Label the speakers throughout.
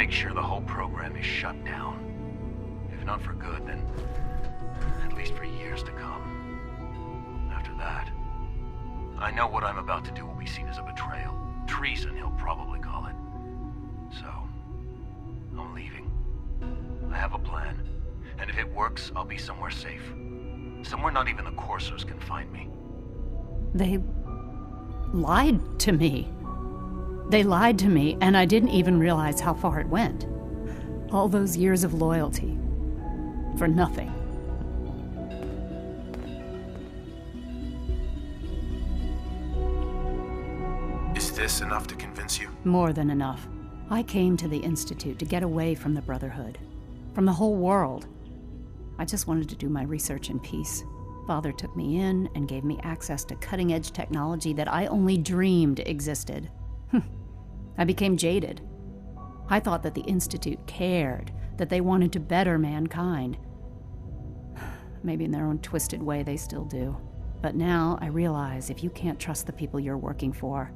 Speaker 1: make sure the whole program is shut down. If not for good, then at least for years to come. After that, I know what I'm about to do will be seen as a betrayal. Treason, he'll probably call it. So, I'm leaving. I have a plan, and if it works, I'll be somewhere safe. Somewhere not even the Corsairs can find me.
Speaker 2: They lied to me. They lied to me, and I didn't even realize how far it went. All those years of loyalty. For nothing.
Speaker 3: Is this enough to convince you?
Speaker 2: More than enough. I came to the Institute to get away from the Brotherhood. From the whole world. I just wanted to do my research in peace. Father took me in and gave me access to cutting-edge technology that I only dreamed existed. I became jaded. I thought that the Institute cared, that they wanted to better mankind. Maybe in their own twisted way they still do. But now I realize if you can't trust the people you're working for,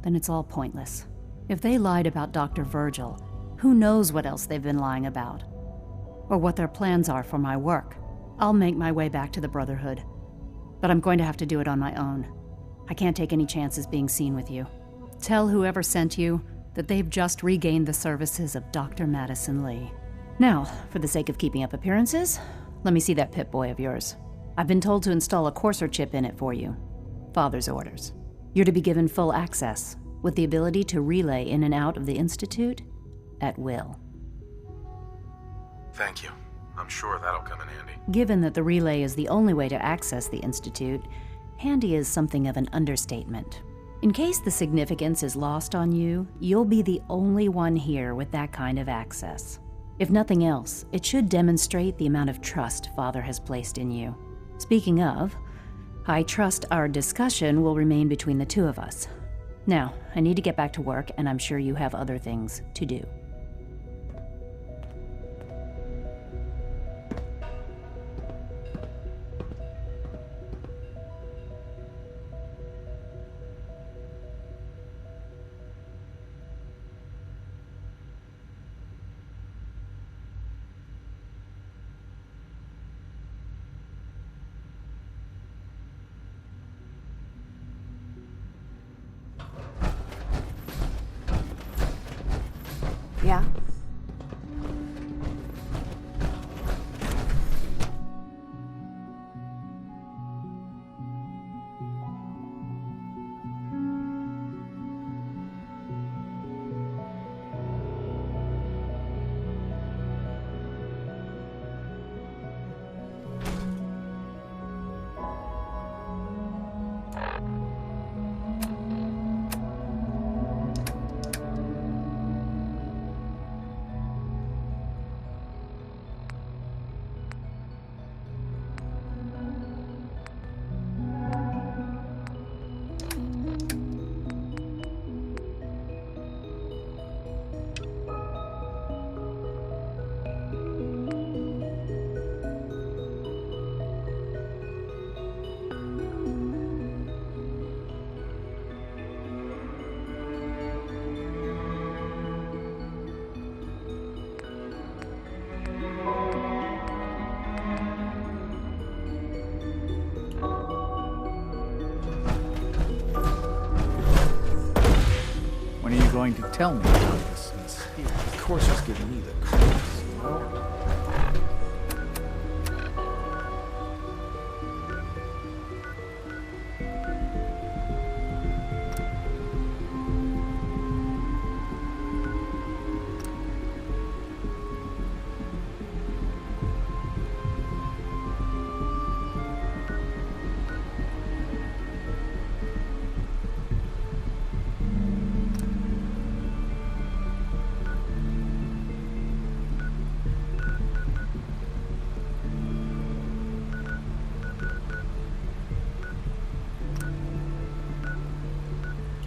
Speaker 2: then it's all pointless. If they lied about Dr. Virgil, who knows what else they've been lying about? Or what their plans are for my work. I'll make my way back to the Brotherhood. But I'm going to have to do it on my own. I can't take any chances being seen with you. Tell whoever sent you that they've just regained the services of Dr. Madison Lee. Now, for the sake of keeping up appearances, let me see that Pip-Boy of yours. I've been told to install a Courser chip in it for you. Father's orders. You're to be given full access, with the ability to relay in and out of the Institute at will.
Speaker 3: Thank you. I'm sure that'll come in handy.
Speaker 2: Given that the relay is the only way to access the Institute, handy is something of an understatement. In case the significance is lost on you, you'll be the only one here with that kind of access. If nothing else, it should demonstrate the amount of trust Father has placed in you. Speaking of, I trust our discussion will remain between the two of us. Now, I need to get back to work, and I'm sure you have other things to do.
Speaker 4: Yeah?
Speaker 5: When are you going to tell me about this?
Speaker 6: Of course he's giving me the creeps.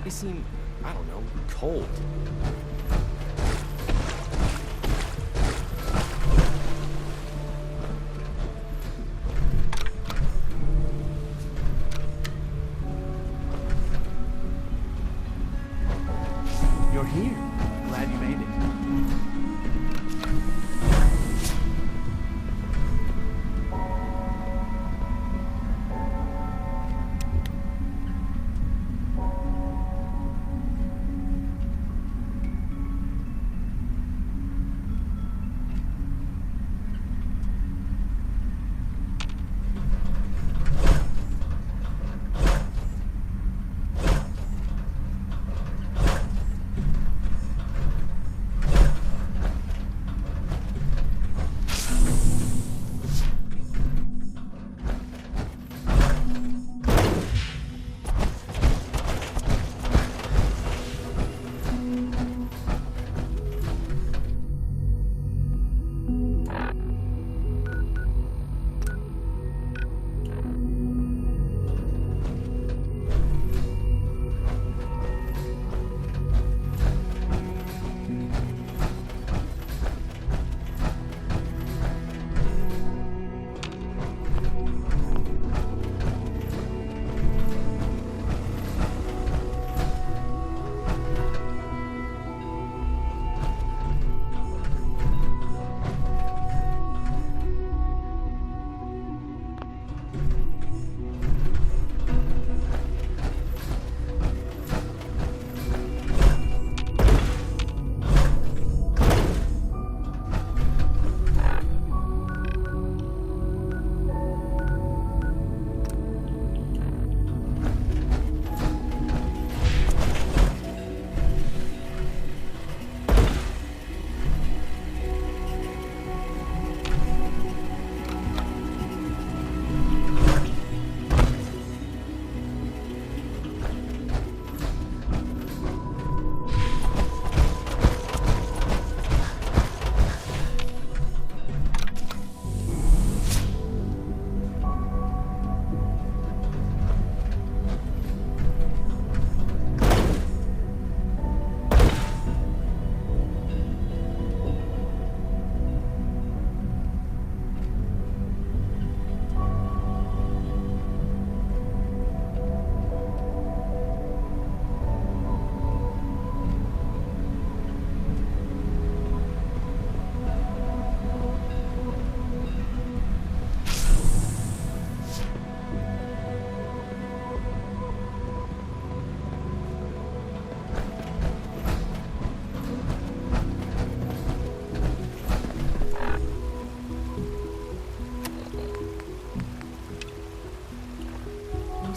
Speaker 6: They seem, I don't know, cold.
Speaker 5: You're here. Glad you made it.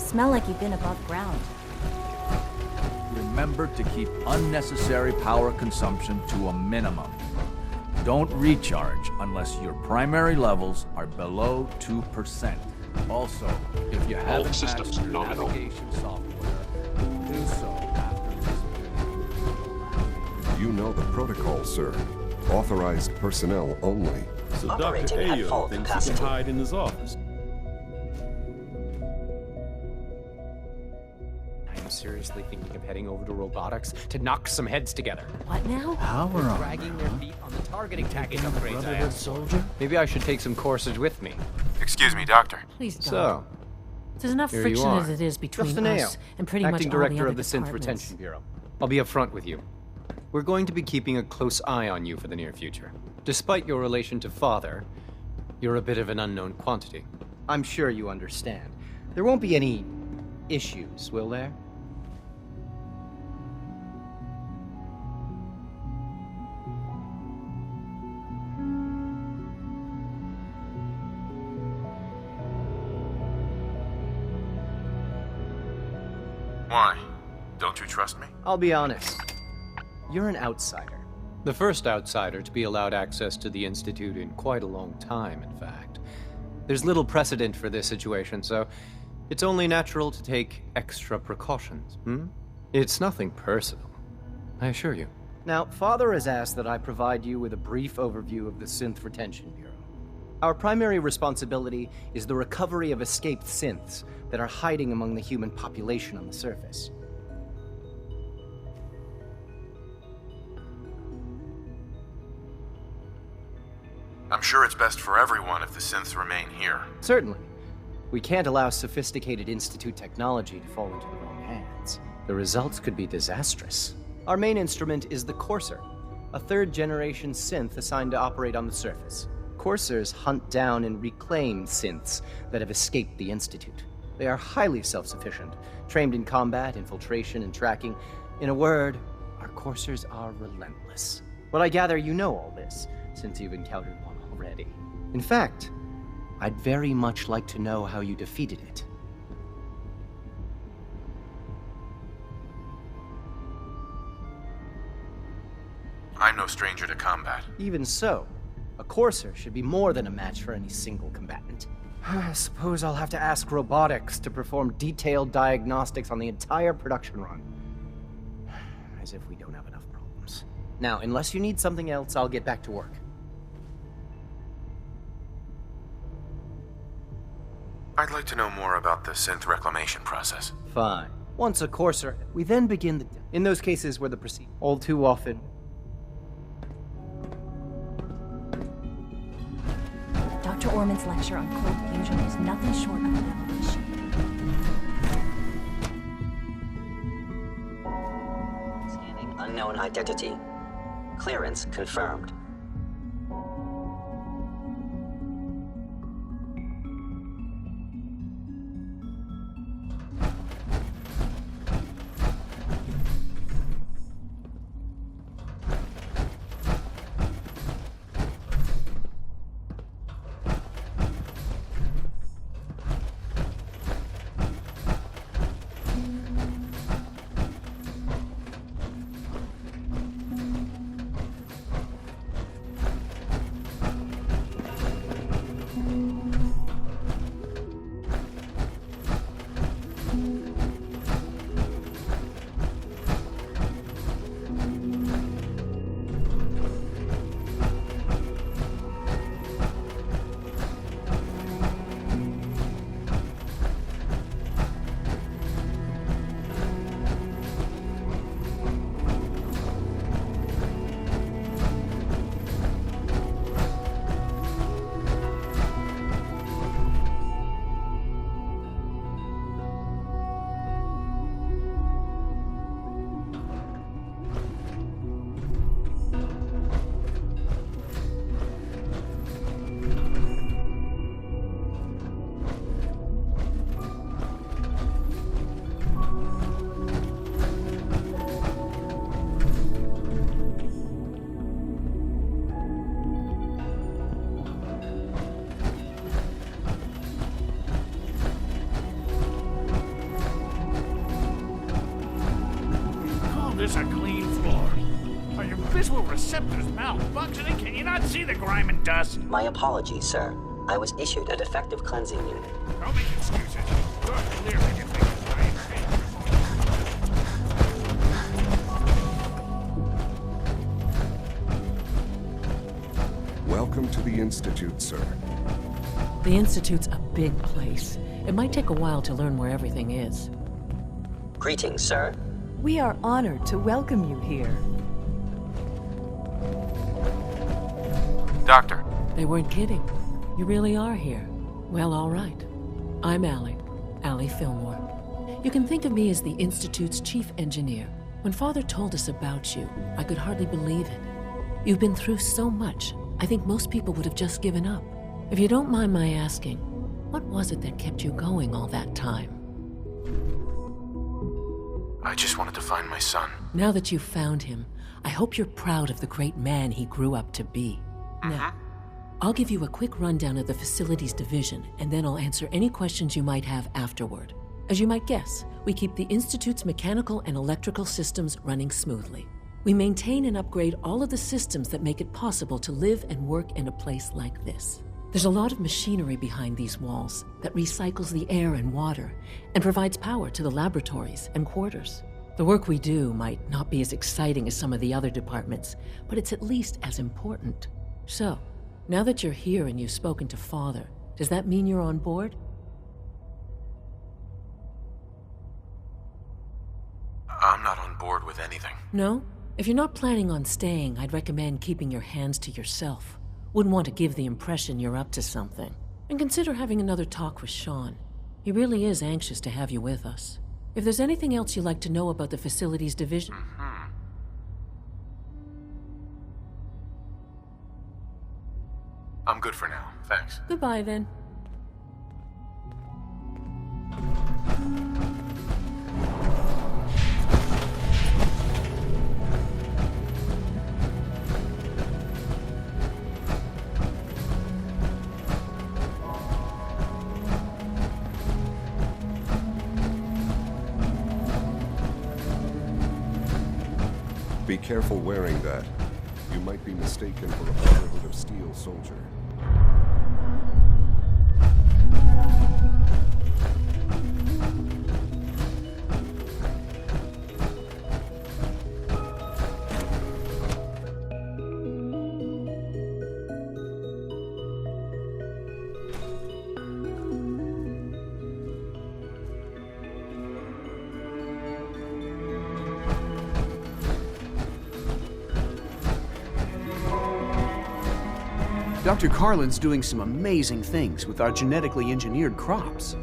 Speaker 4: smell like you've been above ground.
Speaker 5: Remember to keep unnecessary power consumption to a minimum. Don't recharge unless your primary levels are below 2%. Also, if you haven't
Speaker 7: systems
Speaker 5: patched your
Speaker 7: nominal.
Speaker 5: navigation software, do so after this.
Speaker 8: You know the protocol, sir. Authorized personnel only.
Speaker 9: So Dr.
Speaker 10: Operating at full
Speaker 9: Ayo thinks he
Speaker 10: capacity.
Speaker 9: can hide in his office.
Speaker 6: I'm seriously thinking of heading over to robotics to knock some heads together.
Speaker 4: What now?
Speaker 5: Power on.
Speaker 6: Dragging their feet on the targeting package upgrades I
Speaker 5: Brotherhood
Speaker 6: have.
Speaker 5: soldier?
Speaker 6: Maybe I should take some courses with me.
Speaker 3: Excuse me, Doctor.
Speaker 11: Please don't.
Speaker 6: So,
Speaker 11: There's enough
Speaker 6: here
Speaker 11: friction
Speaker 6: you are.
Speaker 11: as it is between
Speaker 6: Justin
Speaker 11: us
Speaker 6: Ayo,
Speaker 11: and pretty much
Speaker 6: Acting
Speaker 11: all the
Speaker 6: Director
Speaker 11: other
Speaker 6: of the Synth
Speaker 11: departments.
Speaker 6: Retention Bureau. I'll be upfront with you. We're going to be keeping a close eye on you for the near future. Despite your relation to Father, you're a bit of an unknown quantity. I'm sure you understand. There won't be any issues, will there?
Speaker 3: Why? Don't you trust me?
Speaker 6: I'll be honest. You're an outsider. The first outsider to be allowed access to the Institute in quite a long time, in fact. There's little precedent for this situation, so it's only natural to take extra precautions, It's nothing personal, I assure you. Now, Father has asked that I provide you with a brief overview of the Synth Retention Bureau. Our primary responsibility is the recovery of escaped synths that are hiding among the human population on the surface.
Speaker 3: I'm sure it's best for everyone if the synths remain here.
Speaker 6: Certainly. We can't allow sophisticated Institute technology to fall into the wrong hands. The results could be disastrous. Our main instrument is the Courser, a third-generation synth assigned to operate on the surface. Coursers hunt down and reclaim synths that have escaped the Institute. They are highly self-sufficient, trained in combat, infiltration, and tracking. In a word, our Coursers are relentless. But I gather you know all this, since you've encountered one already. In fact, I'd very much like to know how you defeated it.
Speaker 3: I'm no stranger to combat.
Speaker 6: Even so, a Courser should be more than a match for any single combatant. I suppose I'll have to ask robotics to perform detailed diagnostics on the entire production run. As if we don't have enough problems. Now, unless you need something else, I'll get back to work.
Speaker 3: I'd like to know more about the synth reclamation process.
Speaker 6: Fine. Once a Courser, we then begin the... In those cases where the procedure... All too often...
Speaker 4: Dr. Orman's lecture on cold fusion is nothing short of a revelation.
Speaker 10: Scanning unknown identity. Clearance confirmed.
Speaker 7: this a clean floor? Are your visual receptors malfunctioning? Can you not see the grime and dust?
Speaker 10: My apologies, sir. I was issued a defective cleansing unit.
Speaker 7: Don't make excuses. You're clearly defective.
Speaker 8: Welcome to the Institute, sir.
Speaker 9: The Institute's a big place. It might take a while to learn where everything is.
Speaker 10: Greetings, sir.
Speaker 11: We are honored to welcome you here.
Speaker 3: Doctor.
Speaker 9: They weren't kidding. You really are here. Well, all right. I'm Allie Fillmore. You can think of me as the Institute's chief engineer. When Father told us about you, I could hardly believe it. You've been through so much, I think most people would have just given up. If you don't mind my asking, what was it that kept you going all that time?
Speaker 3: I just wanted to find my son.
Speaker 9: Now that you've found him, I hope you're proud of the great man he grew up to be. Now, I'll give you a quick rundown of the Facilities Division, and then I'll answer any questions you might have afterward. As you might guess, we keep the Institute's mechanical and electrical systems running smoothly. We maintain and upgrade all of the systems that make it possible to live and work in a place like this. There's a lot of machinery behind these walls that recycles the air and water and provides power to the laboratories and quarters. The work we do might not be as exciting as some of the other departments, but it's at least as important. So, now that you're here and you've spoken to Father, does that mean you're on board?
Speaker 3: I'm not on board with anything.
Speaker 9: No? If you're not planning on staying, I'd recommend keeping your hands to yourself. Wouldn't want to give the impression you're up to something. And consider having another talk with Sean. He really is anxious to have you with us. If there's anything else you'd like to know about the Facilities Division...
Speaker 3: I'm good for now, thanks.
Speaker 9: Goodbye, then.
Speaker 8: Be careful wearing that. You might be mistaken for a Brotherhood of Steel soldier.
Speaker 12: Dr. Carlin's doing some amazing things with our genetically engineered crops.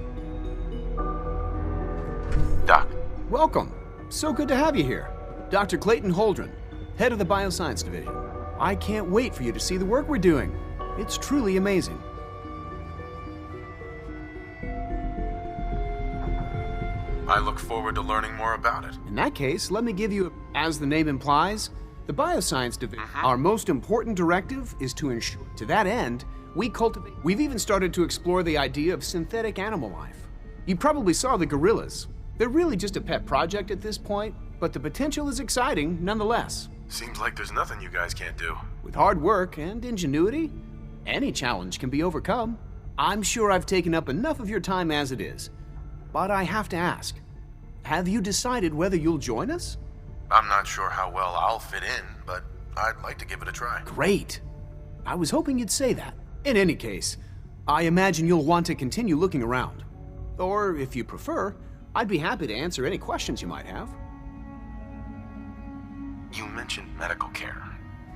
Speaker 3: Doc.
Speaker 12: Welcome. So good to have you here. Dr. Clayton Holdren, head of the Bioscience Division. I can't wait for you to see the work we're doing. It's truly amazing.
Speaker 3: I look forward to learning more about it.
Speaker 12: In that case, let me give you, as the name implies, the Bioscience Division. Our most important directive is to ensure, to that end, we've even started to explore the idea of synthetic animal life. You probably saw the gorillas. They're really just a pet project at this point, but the potential is exciting nonetheless.
Speaker 3: Seems like there's nothing you guys can't do.
Speaker 12: With hard work and ingenuity, any challenge can be overcome. I'm sure I've taken up enough of your time as it is, but I have to ask, have you decided whether you'll join us?
Speaker 3: I'm not sure how well I'll fit in, but I'd like to give it a try.
Speaker 12: Great. I was hoping you'd say that. In any case, I imagine you'll want to continue looking around. Or, if you prefer, I'd be happy to answer any questions you might have.
Speaker 3: You mentioned medical care.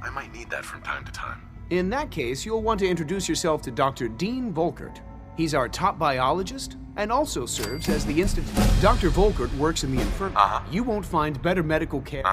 Speaker 3: I might need that from time to time.
Speaker 12: In that case, you'll want to introduce yourself to Dr. Dean Volkert. He's our top biologist and also serves as the Institute. Dr. Volkert works in the infirmary. You won't find better medical care.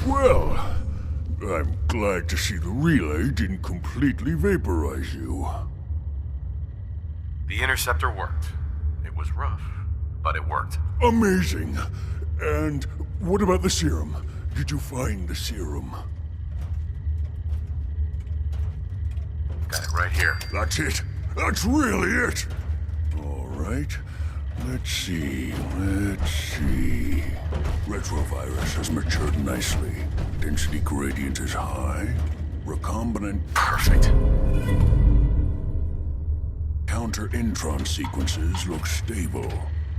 Speaker 13: Well, I'm glad to see the relay didn't completely vaporize you.
Speaker 3: The interceptor worked. It was rough, but it worked.
Speaker 13: Amazing. And what about the serum? Did you find the serum?
Speaker 3: Got it right here.
Speaker 13: That's it. That's really it. All right. Let's see. Retrovirus has matured nicely. Density gradient is high. Recombinant perfect. Counter-intron sequences look stable.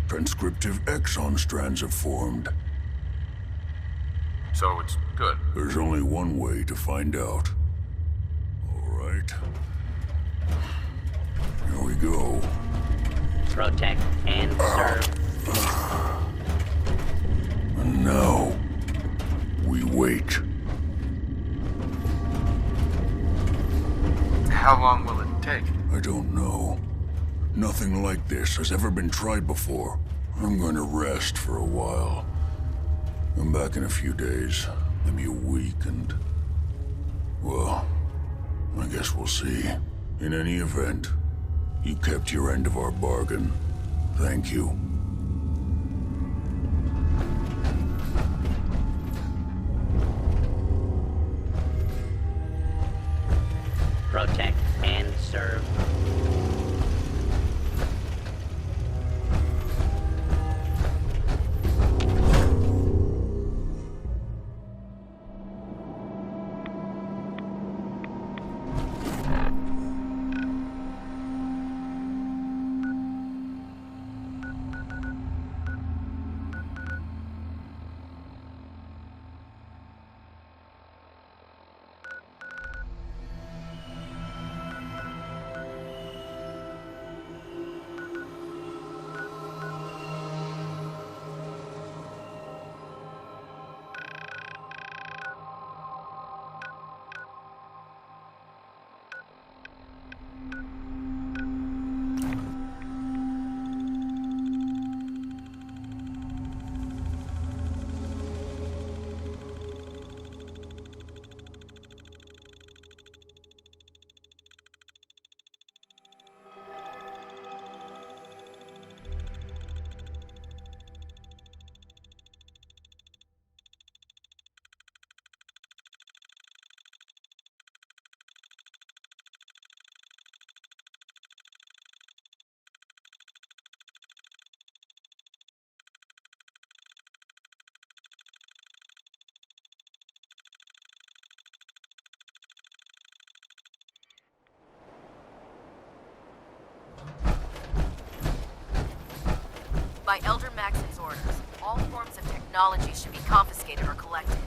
Speaker 13: Transcriptive exon strands have formed.
Speaker 3: So it's good.
Speaker 13: There's only one way to find out. All right. Here we go.
Speaker 10: Protect and serve.
Speaker 13: And now, we wait.
Speaker 3: How long will it take?
Speaker 13: I don't know. Nothing like this has ever been tried before. I'm going to rest for a while. I'm back in a few days, maybe a week, and... well, I guess we'll see. In any event, you kept your end of our bargain. Thank you.
Speaker 10: Protect and serve.
Speaker 14: By Elder Maxon's orders, all forms of technology should be confiscated or collected.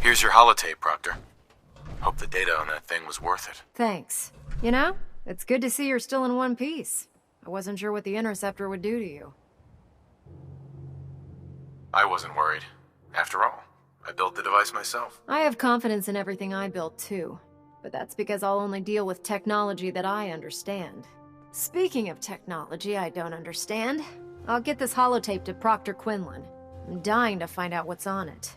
Speaker 3: Here's your holotape, Proctor. Hope the data on that thing was worth it.
Speaker 15: Thanks. You know, it's good to see you're still in one piece. I wasn't sure what the Interceptor would do to you.
Speaker 3: I wasn't worried. After all, I built the device myself.
Speaker 15: I have confidence in everything I built too. But that's because I'll only deal with technology that I understand. Speaking of technology I don't understand, I'll get this holotape to Proctor Quinlan. I'm dying to find out what's on it.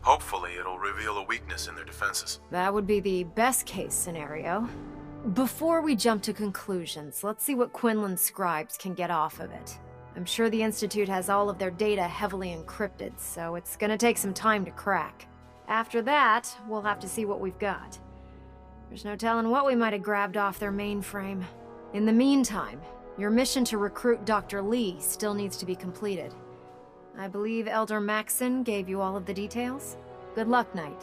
Speaker 3: Hopefully, it'll reveal a weakness in their defenses.
Speaker 15: That would be the best case scenario. Before we jump to conclusions, let's see what Quinlan's scribes can get off of it. I'm sure the Institute has all of their data heavily encrypted, so it's gonna take some time to crack. After that, we'll have to see what we've got. There's no telling what we might have grabbed off their mainframe. In the meantime, your mission to recruit Dr. Lee still needs to be completed. I believe Elder Maxon gave you all of the details. Good luck, Knight.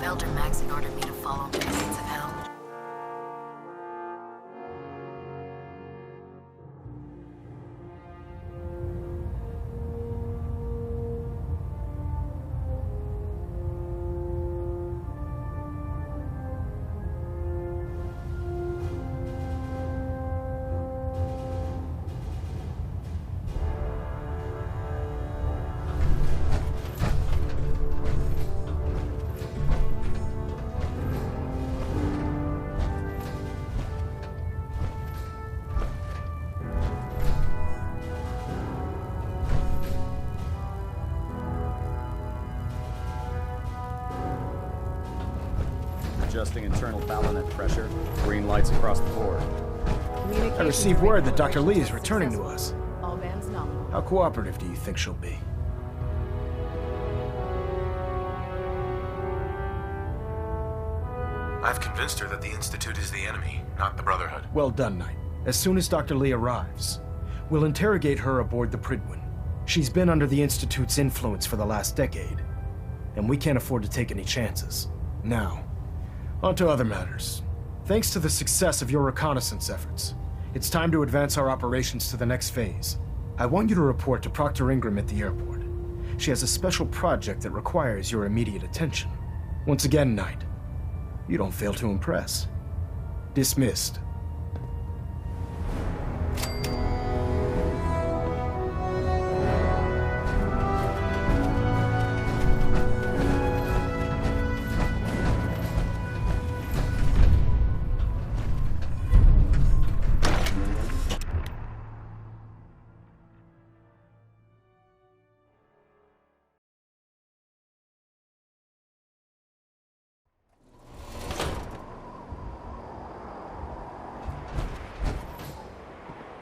Speaker 14: Elder Maxon ordered me to follow him to the gates of hell.
Speaker 16: Adjusting internal ballonet pressure. Green lights across the board.
Speaker 17: I received word that Dr. Lee is returning to us.
Speaker 15: All bands nominal.
Speaker 17: How cooperative do you think she'll be?
Speaker 3: I've convinced her that the Institute is the enemy, not the Brotherhood.
Speaker 17: Well done, Knight. As soon as Dr. Lee arrives, we'll interrogate her aboard the Prydwen. She's been under the Institute's influence for the last decade, and we can't afford to take any chances. Now, on to other matters. Thanks to the success of your reconnaissance efforts, it's time to advance our operations to the next phase. I want you to report to Proctor Ingram at the airport. She has a special project that requires your immediate attention. Once again, Knight, you don't fail to impress. Dismissed.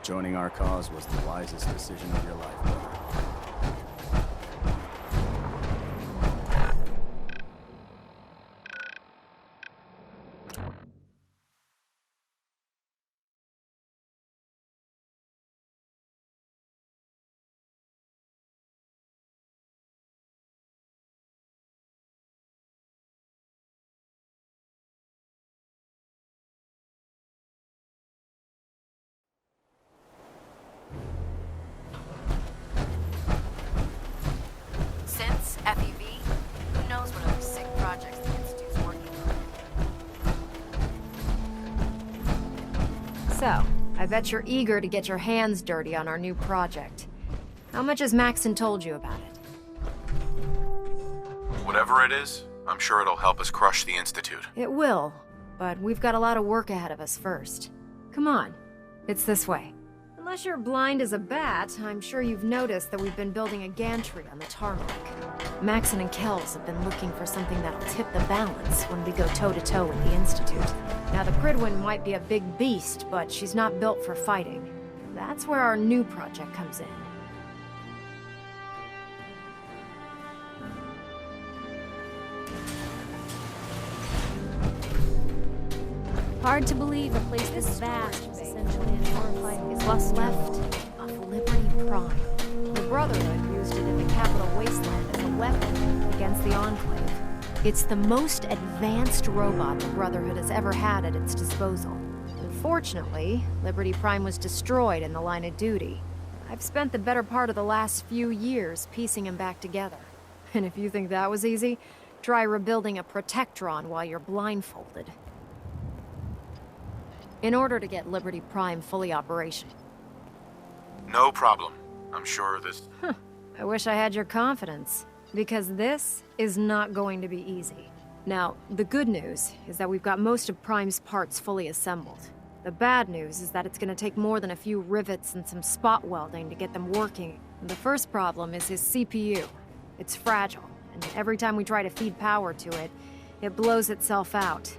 Speaker 16: Joining our cause was the wisest decision of your life, brother.
Speaker 14: FEV? Who knows what other sick projects the Institute's working on?
Speaker 15: So, I bet you're eager to get your hands dirty on our new project. How much has Maxon told you about it?
Speaker 3: Whatever it is, I'm sure it'll help us crush the Institute.
Speaker 15: It will, but we've got a lot of work ahead of us first. Come on, it's this way. Unless you're blind as a bat, I'm sure you've noticed that we've been building a gantry on the tarmac. Maxon and Kells have been looking for something that'll tip the balance when we go toe-to-toe with the Institute. Now, the Prydwen might be a big beast, but she's not built for fighting. That's where our new project comes in. Hard to believe a place this vast is essentially an archive is what's left of Liberty Prime. The Brotherhood used it in the Capital Wasteland as a weapon against the Enclave. It's the most advanced robot the Brotherhood has ever had at its disposal. Unfortunately, Liberty Prime was destroyed in the line of duty. I've spent the better part of the last few years piecing him back together. And if you think that was easy, try rebuilding a Protectron while you're blindfolded. In order to get Liberty Prime fully operational.
Speaker 3: No problem. I'm sure this...
Speaker 15: I wish I had your confidence, because this is not going to be easy. Now, the good news is that we've got most of Prime's parts fully assembled. The bad news is that it's gonna take more than a few rivets and some spot welding to get them working. The first problem is his CPU. It's fragile, and every time we try to feed power to it, it blows itself out.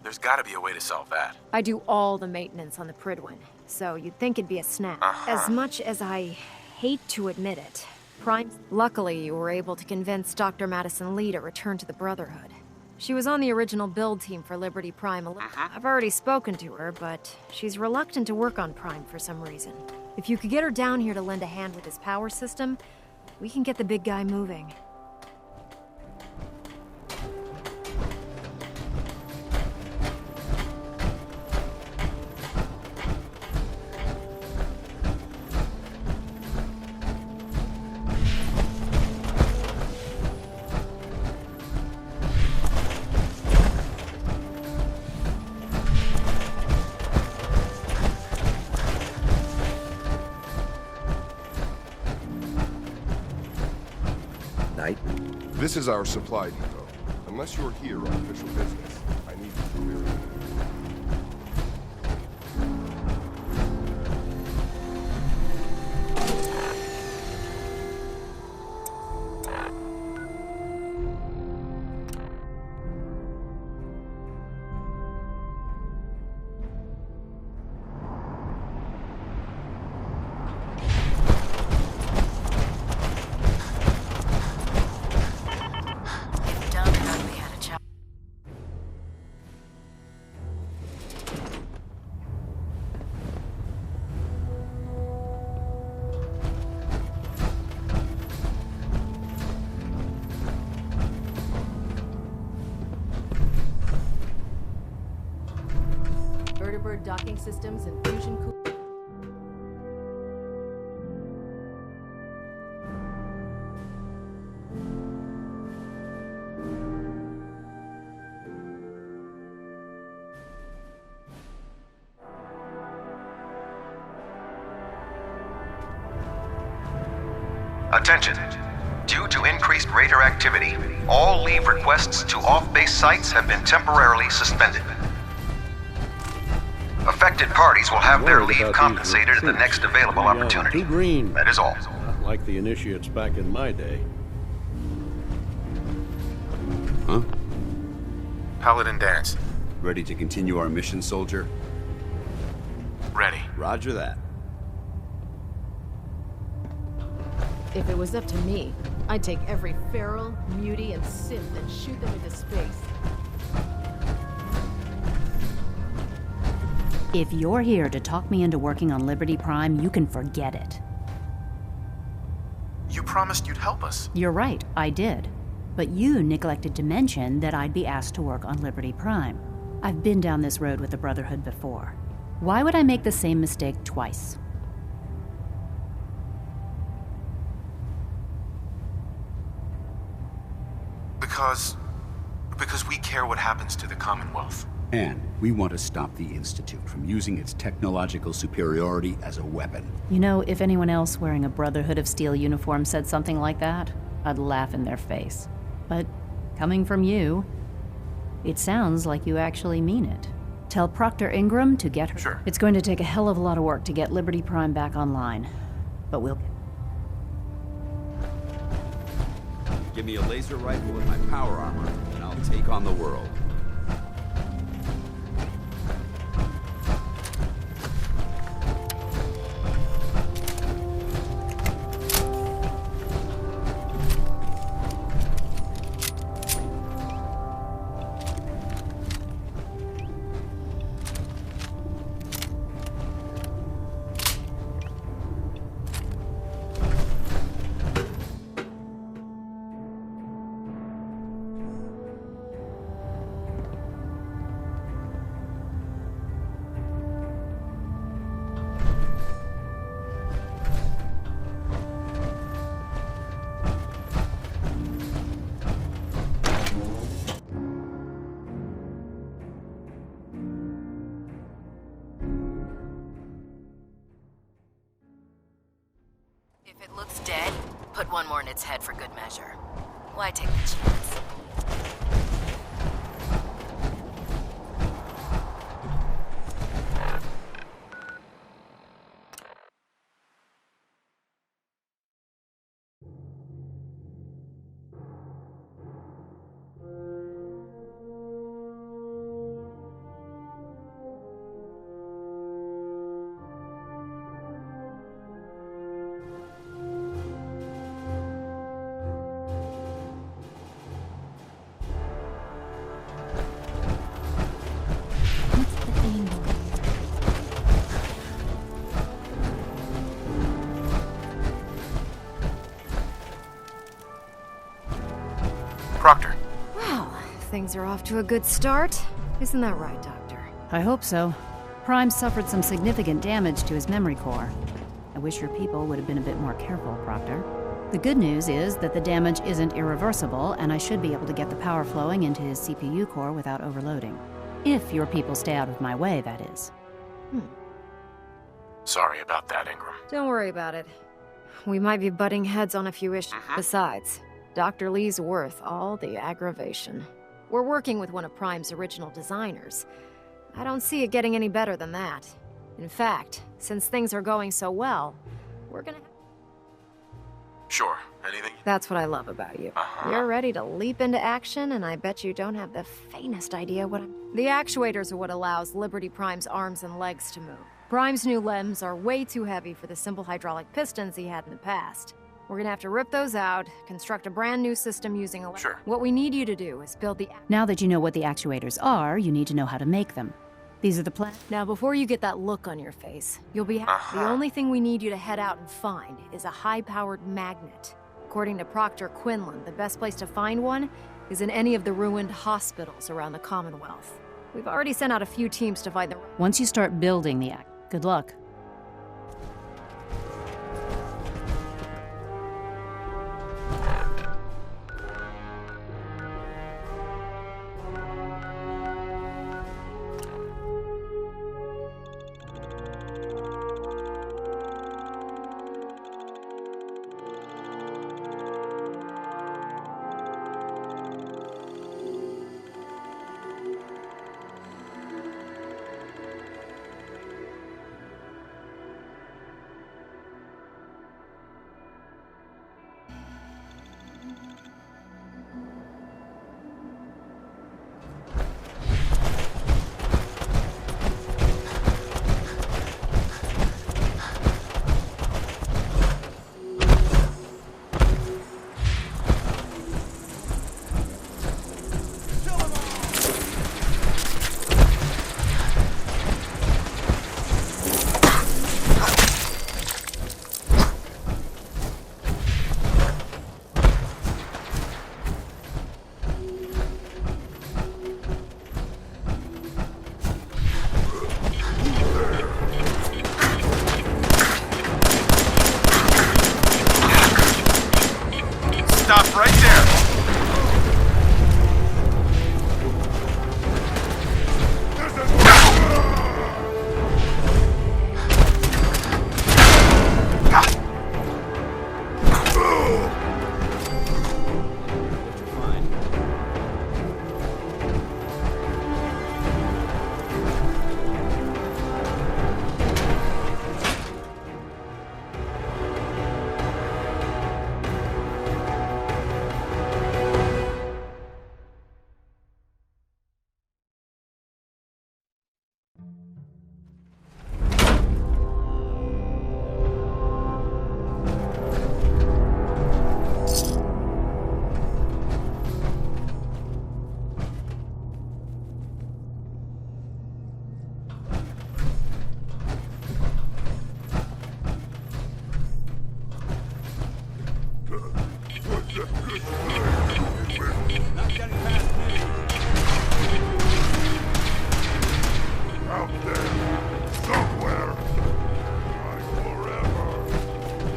Speaker 3: There's gotta be a way to solve that.
Speaker 15: I do all the maintenance on the Prydwen, so you'd think it'd be a snap. As much as I hate to admit it, Luckily, you were able to convince Dr. Madison Lee to return to the Brotherhood. She was on the original build team for Liberty Prime. I've already spoken to her, but she's reluctant to work on Prime for some reason. If you could get her down here to lend a hand with his power system, we can get the big guy moving.
Speaker 8: This is our supply depot. Unless you're here on official business, I need to clear it.
Speaker 14: Onboard docking systems and fusion cooling.
Speaker 18: Attention. Due to increased raider activity, all leave requests to off-base sites have been temporarily suspended. Affected parties will have their leave compensated at the next available opportunity.
Speaker 19: Too green.
Speaker 18: That is all.
Speaker 19: Not like the initiates back in my day.
Speaker 20: Huh?
Speaker 3: Paladin Danse.
Speaker 20: Ready to continue our mission, soldier?
Speaker 3: Ready.
Speaker 20: Roger that.
Speaker 14: If it was up to me, I'd take every feral, mutie, and synth and shoot them into space.
Speaker 2: If you're here to talk me into working on Liberty Prime, you can forget it.
Speaker 3: You promised you'd help us.
Speaker 2: You're right, I did. But you neglected to mention that I'd be asked to work on Liberty Prime. I've been down this road with the Brotherhood before. Why would I make the same mistake twice?
Speaker 3: Because we care what happens to the Commonwealth.
Speaker 20: And we want to stop the Institute from using its technological superiority as a weapon.
Speaker 2: You know, if anyone else wearing a Brotherhood of Steel uniform said something like that, I'd laugh in their face. But coming from you, it sounds like you actually mean it. Tell Proctor Ingram to get her.
Speaker 3: Sure.
Speaker 2: It's going to take a hell of a lot of work to get Liberty Prime back online. But we'll...
Speaker 20: Give me a laser rifle with my power armor, and I'll take on the world.
Speaker 14: If it looks dead, put one more in its head for good measure. Why take the chance?
Speaker 3: Proctor.
Speaker 15: Well, things are off to a good start. Isn't that right, Doctor?
Speaker 2: I hope so. Prime suffered some significant damage to his memory core. I wish your people would have been a bit more careful, Proctor. The good news is that the damage isn't irreversible, and I should be able to get the power flowing into his CPU core without overloading. If your people stay out of my way, that is.
Speaker 3: Sorry about that, Ingram.
Speaker 15: Don't worry about it. We might be butting heads on a few issues. Besides, Dr. Lee's worth all the aggravation. We're working with one of Prime's original designers. I don't see it getting any better than that. In fact, since things are going so well, we're gonna...
Speaker 3: Sure. Anything?
Speaker 15: That's what I love about you. You're ready to leap into action, and I bet you don't have the faintest idea what I'm... The actuators are what allows Liberty Prime's arms and legs to move. Prime's new limbs are way too heavy for the simple hydraulic pistons he had in the past. We're gonna have to rip those out, construct a brand new system using
Speaker 3: Sure.
Speaker 15: What we need you to do is build the...
Speaker 2: Now that you know what the actuators are, you need to know how to make them. These are the plans.
Speaker 15: Now, before you get that look on your face, you'll be The only thing we need you to head out and find is a high-powered magnet. According to Proctor Quinlan, the best place to find one is in any of the ruined hospitals around the Commonwealth. We've already sent out a few teams to find the...
Speaker 2: Once you start building the act, good luck.
Speaker 3: Stop right there!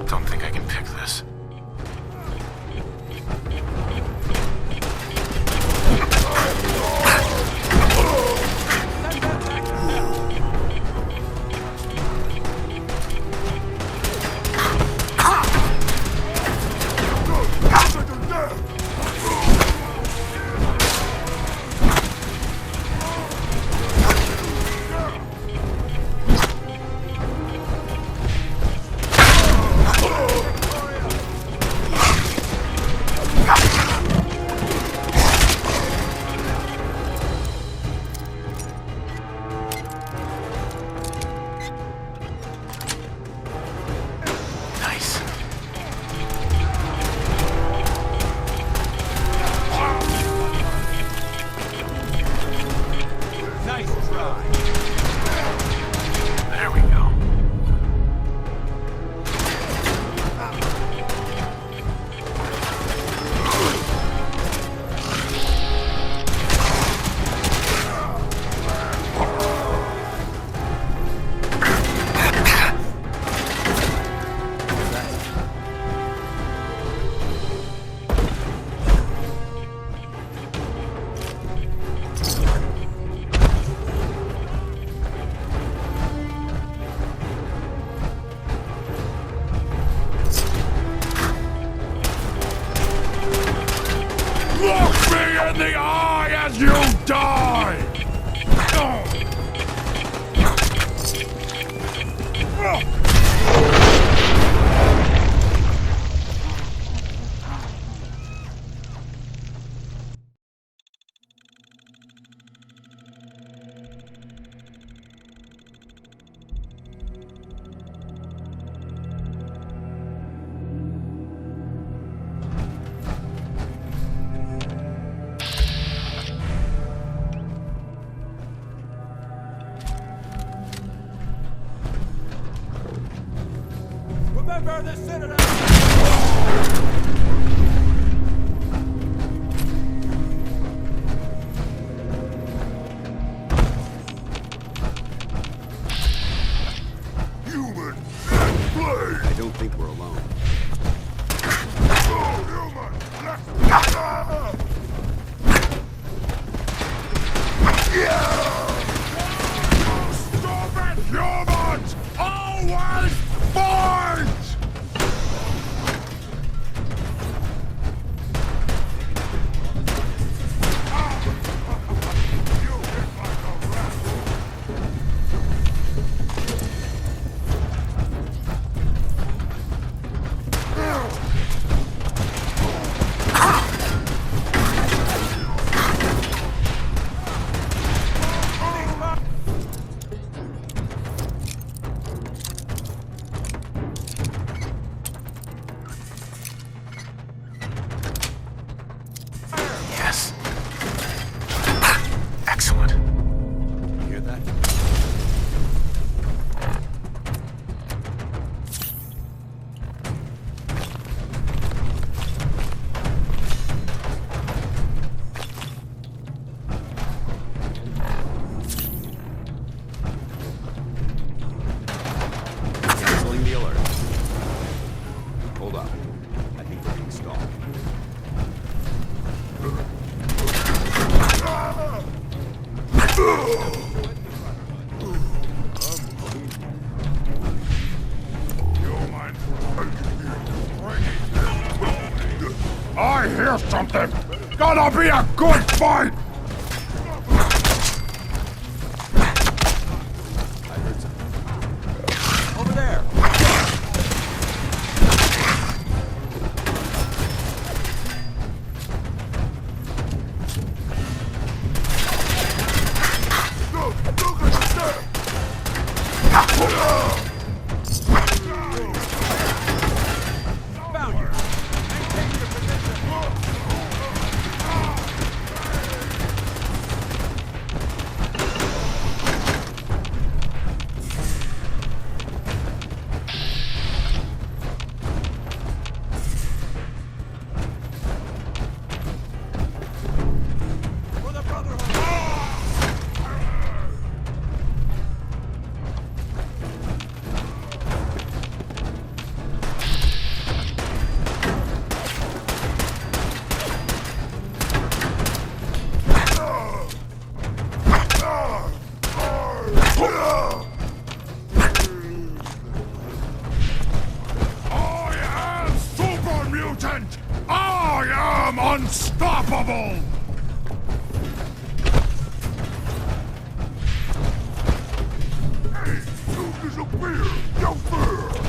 Speaker 3: Don't think I can pick this.
Speaker 13: Look me in the eye as you die!
Speaker 7: Remember the Citadel!
Speaker 13: I hear something! Gonna be a good fight!
Speaker 5: Over there! Found you! Maintain your position! For the Brotherhood!
Speaker 13: I am Super Mutant! I am unstoppable! Hey, you disappear! No fear!